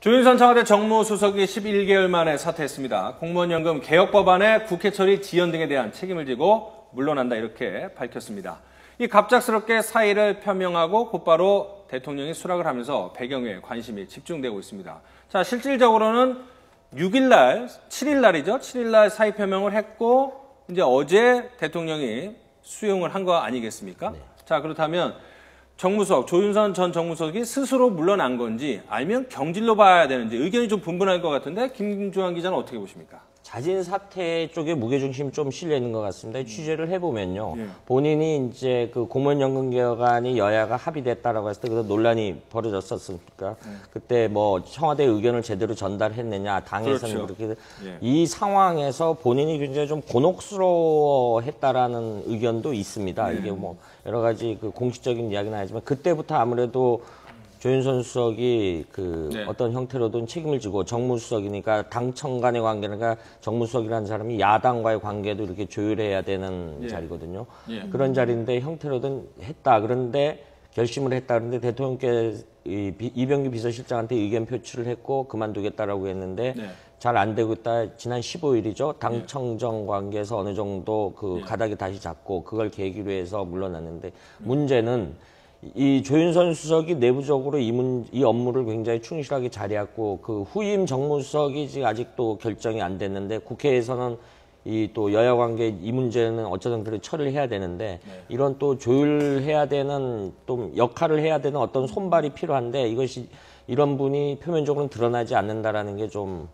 조윤선 청와대 정무수석이 11개월 만에 사퇴했습니다. 공무원연금 개혁 법안의 국회 처리 지연 등에 대한 책임을 지고 물러난다 이렇게 밝혔습니다. 이 갑작스럽게 사의를 표명하고 곧바로 대통령이 수락을 하면서 배경에 관심이 집중되고 있습니다. 자, 실질적으로는 6일 7일 사의 표명을 했고 이제 어제 대통령이 수용을 한 거 아니겠습니까? 네. 자, 그렇다면 정무수석, 조윤선 전 정무수석이 스스로 물러난 건지 아니면 경질로 봐야 되는지 의견이 좀 분분할 것 같은데 김주환 기자는 어떻게 보십니까? 자진 사퇴 쪽에 무게중심이 좀 실려 있는 것 같습니다. 취재를 해보면요. 본인이 이제 그 공무원연금 개혁안이 여야가 합의됐다라고 했을 때 그 논란이 벌어졌었으니까 그때 뭐 청와대 의견을 제대로 전달했느냐, 당에서는 그렇죠. 그렇게 이 상황에서 본인이 굉장히 좀 곤혹스러워했다라는 의견도 있습니다. 이게 뭐 여러 가지 그 공식적인 이야기는 아니지만 그때부터 아무래도 조윤선 수석이 어떤 형태로든 책임을 지고 정무수석이니까 당청 간의 관계니까 정무수석이라는 사람이 야당과의 관계도 이렇게 조율해야 되는 자리거든요. 그런 자리인데 형태로든 했다. 그런데 결심을 했다. 그런데 대통령께 이병규 비서실장한테 의견 표출을 했고 그만두겠다라고 했는데 잘 안 되고 있다. 지난 15일이죠. 당청정 관계에서 어느 정도 가닥이 다시 잡고 그걸 계기로 해서 물러났는데 문제는 이 조윤선 수석이 내부적으로 이 업무를 굉장히 충실하게 잘해왔고 그 후임 정무수석이 지금 아직도 결정이 안 됐는데 국회에서는 이 또 여야 관계 이 문제는 어쩌든 그렇게 처리를 해야 되는데 이런 또 조율해야 되는 또 역할을 해야 되는 어떤 손발이 필요한데 이것이 이런 분이 표면적으로는 드러나지 않는다라는 게 좀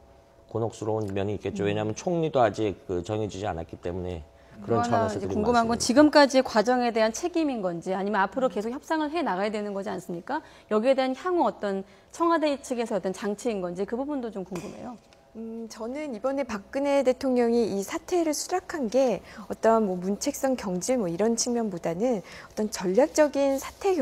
곤혹스러운 면이 있겠죠. 왜냐하면 총리도 아직 정해지지 않았기 때문에. 그런 차원에서 궁금한 건 지금까지의 과정에 대한 책임인 건지 아니면 앞으로 계속 협상을 해 나가야 되는 거지 않습니까? 여기에 대한 향후 어떤 청와대 측에서 어떤 장치인 건지 그 부분도 좀 궁금해요. 저는 이번에 박근혜 대통령이 이 사퇴를 수락한 게 어떤 뭐 문책성 경질 뭐 이런 측면보다는 어떤 전략적인 사퇴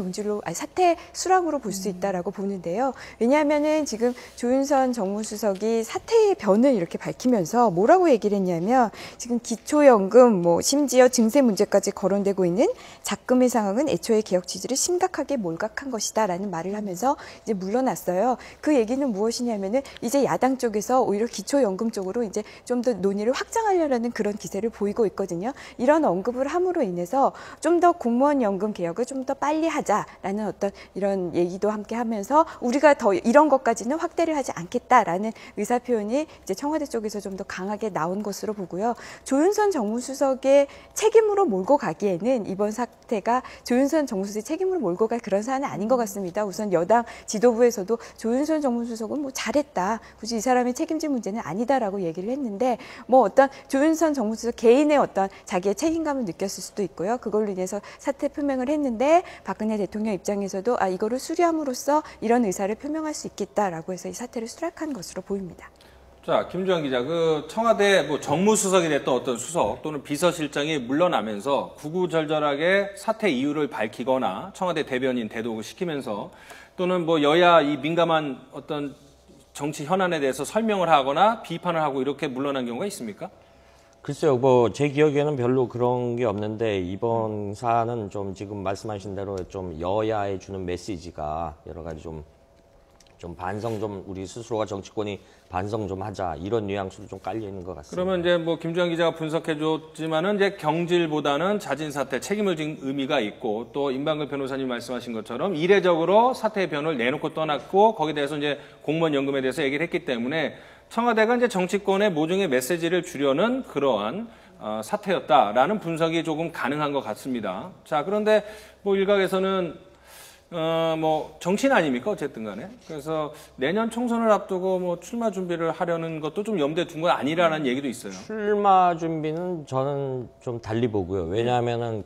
수락으로 볼 수 있다라고 보는데요. 왜냐하면은 지금 조윤선 정무수석이 사퇴의 변을 이렇게 밝히면서 뭐라고 얘기를 했냐면 지금 기초연금 뭐 심지어 증세 문제까지 거론되고 있는 작금의 상황은 애초에 개혁 취지를 심각하게 몰각한 것이다라는 말을 하면서 이제 물러났어요. 그 얘기는 무엇이냐면은 이제 야당 쪽에서 오히려 기초연금 쪽으로 이제 좀 더 논의를 확장하려는 그런 기세를 보이고 있거든요. 이런 언급을 함으로 인해서 좀 더 공무원연금 개혁을 좀 더 빨리 하자라는 어떤 이런 얘기도 함께 하면서 우리가 더 이런 것까지는 확대를 하지 않겠다라는 의사표현이 이제 청와대 쪽에서 좀 더 강하게 나온 것으로 보고요. 조윤선 정무수석의 책임으로 몰고 가기에는 이번 사태가 조윤선 정무수석의 책임으로 몰고 갈 그런 사안은 아닌 것 같습니다. 우선 여당 지도부에서도 조윤선 정무수석은 뭐 잘했다. 굳이 이 사람의 책임질 문제는 아니다라고 얘기를 했는데 뭐 어떤 조윤선 정무수석 개인의 어떤 자기의 책임감을 느꼈을 수도 있고요. 그걸로 인해서 사퇴 표명을 했는데 박근혜 대통령 입장에서도 이거를 수리함으로써 이런 의사를 표명할 수 있겠다라고 해서 이 사퇴를 수락한 것으로 보입니다. 자, 김주환 기자, 청와대 정무수석이 됐던 어떤 수석 또는 비서실장이 물러나면서 구구절절하게 사퇴 이유를 밝히거나 청와대 대변인 대동을 시키면서 또는 여야 이 민감한 어떤 정치 현안에 대해서 설명을 하거나 비판을 하고 이렇게 물러난 경우가 있습니까? 글쎄요, 제 기억에는 별로 그런 게 없는데 이번 사안은 좀 지금 말씀하신 대로 좀 여야에 주는 메시지가 여러 가지 좀 반성 우리 스스로가 정치권이 반성 좀 하자 이런 뉘앙스로 좀 깔려 있는 것 같습니다. 그러면 이제 김주환 기자가 분석해줬지만은 이제 경질보다는 자진 사퇴 책임을 진 의미가 있고 또 임방글 변호사님 말씀하신 것처럼 이례적으로 사퇴의 변을 내놓고 떠났고 거기에 대해서 이제 공무원 연금에 대해서 얘기를 했기 때문에 청와대가 이제 정치권의 모종의 메시지를 주려는 그러한 사퇴였다라는 분석이 조금 가능한 것 같습니다. 자, 그런데 일각에서는 정치인 아닙니까? 어쨌든 간에. 그래서 내년 총선을 앞두고 출마 준비를 하려는 것도 좀 염두에 둔 건 아니라는 얘기도 있어요. 출마 준비는 저는 좀 달리 보고요. 왜냐하면은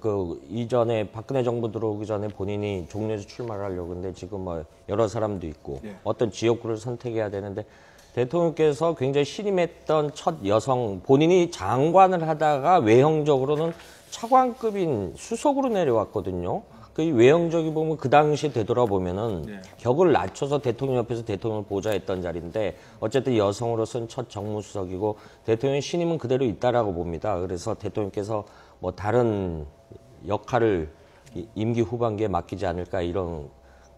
이전에 박근혜 정부 들어오기 전에 본인이 종로에서 출마를 하려고 했는데 지금 여러 사람도 있고 어떤 지역구를 선택해야 되는데 대통령께서 굉장히 신임했던 첫 여성, 본인이 장관을 하다가 외형적으로는 차관급인 수석으로 내려왔거든요. 외형적이 보면 그 당시에 되돌아보면은 격을 낮춰서 대통령 옆에서 대통령을 보좌했던 자리인데 어쨌든 여성으로서는 첫 정무수석이고 대통령의 신임은 그대로 있다라고 봅니다. 그래서 대통령께서 다른 역할을 임기 후반기에 맡기지 않을까 이런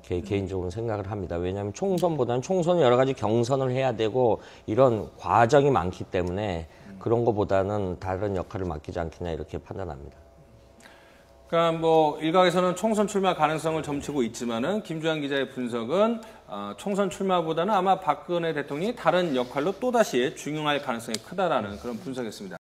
이렇게 개인적으로 생각을 합니다. 왜냐하면 총선보다는 총선은 여러 가지 경선을 해야 되고 이런 과정이 많기 때문에 그런 것보다는 다른 역할을 맡기지 않겠냐 이렇게 판단합니다. 그러니까 뭐 일각에서는 총선 출마 가능성을 점치고 있지만은 김주한 기자의 분석은 총선 출마보다는 아마 박근혜 대통령이 다른 역할로 또다시 중용할 가능성이 크다라는 그런 분석이었습니다.